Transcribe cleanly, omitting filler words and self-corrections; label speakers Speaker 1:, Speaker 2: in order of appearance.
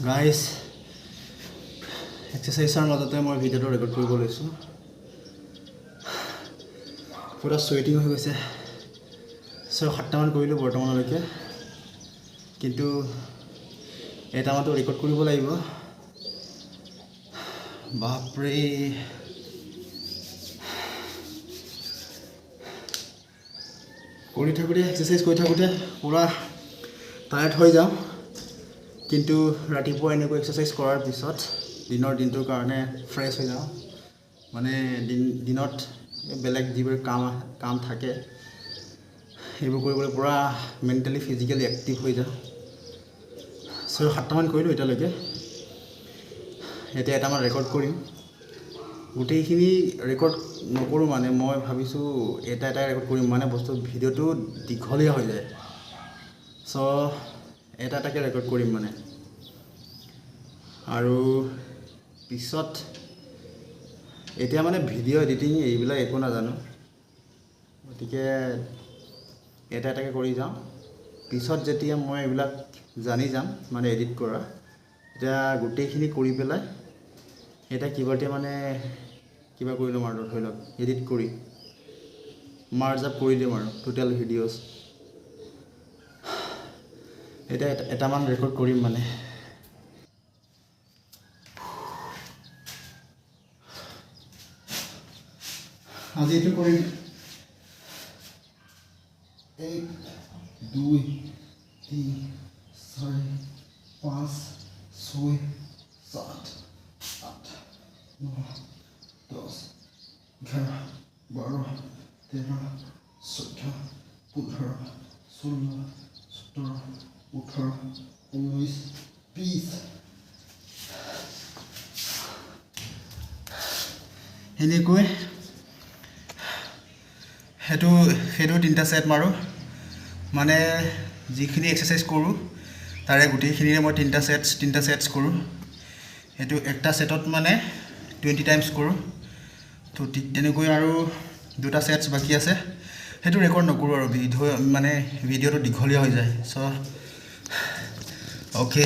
Speaker 1: Guys এক্সাৰচাইজৰ মাজতে মই ভিডিঅ'টো ৰেকৰ্ড কৰিব লৈছোঁ। পূৰা চুৱেটিং হৈ গৈছে। 6-7টামান কৰিলোঁ বৰ্তমানলৈকে, কিন্তু এটামানতো ৰেকৰ্ড কৰিব লাগিব। বাপৰে, কৰি থাকোঁতে এক্সাৰচাইজ কৰি থাকোঁতে পূৰা টায়াৰ্ড হৈ যাওঁ, কিন্তু ৰাতিপুৱা এনেকৈ এক্সাৰচাইজ কৰাৰ পিছত দিনটোৰ কাৰণে ফ্ৰেছ হৈ যাওঁ। মানে দিনত বেলেগ যিবোৰ কাম থাকে সেইবোৰ কৰিবলৈ পূৰা মেণ্টেলি ফিজিকেলি এক্টিভ হৈ যাওঁ। 6-7টামান কৰিলোঁ এতিয়ালৈকে। এতিয়া এটামান ৰেকৰ্ড কৰিম। গোটেইখিনি ৰেকৰ্ড নকৰোঁ, মানে মই ভাবিছোঁ এটা ৰেকৰ্ড কৰিম, মানে ভিডিঅ'টো দীঘলীয়া হৈ যায়। এটাকে ৰেকৰ্ড কৰিম মানে, আৰু পিছত এতিয়া মানে ভিডিঅ' এডিটিং এইবিলাক একো নাজানো, গতিকে এটাকে কৰি যাওঁ। পিছত যেতিয়া মই এইবিলাক জানি যাম, মানে এডিট কৰা, এতিয়া গোটেইখিনি কৰি পেলাই এটা কিবা কৰি ল'ম আৰু, ধৰি লওক এডিট কৰি মাৰ্জ আপ কৰি দিম আৰু টোটেল ভিডিঅ'ছ। এতিয়া এটামান ৰেকৰ্ড কৰিম মানে। আজি এইটো কৰিম। 1, 2, 3, 4, 5, 6, 7, 8, 9, 10, 11, 12, 13, 14, 15, 16, 17, 18, 19, 20। এনেকৈ সেইটো 3টা ছেট মাৰোঁ, মানে যিখিনি এক্সাৰচাইজ কৰোঁ তাৰে গোটেইখিনিৰে মই 3টা ছেটছ কৰোঁ। সেইটো একটা ছেটত মানে 20 টাইমছ কৰোঁ। তো ঠিক তেনেকৈ আৰু 2টা ছেটছ বাকী আছে, সেইটো ৰেকৰ্ড নকৰোঁ আৰু ভিডিঅ'টো দীঘলীয়া হৈ যায়। অ'কে।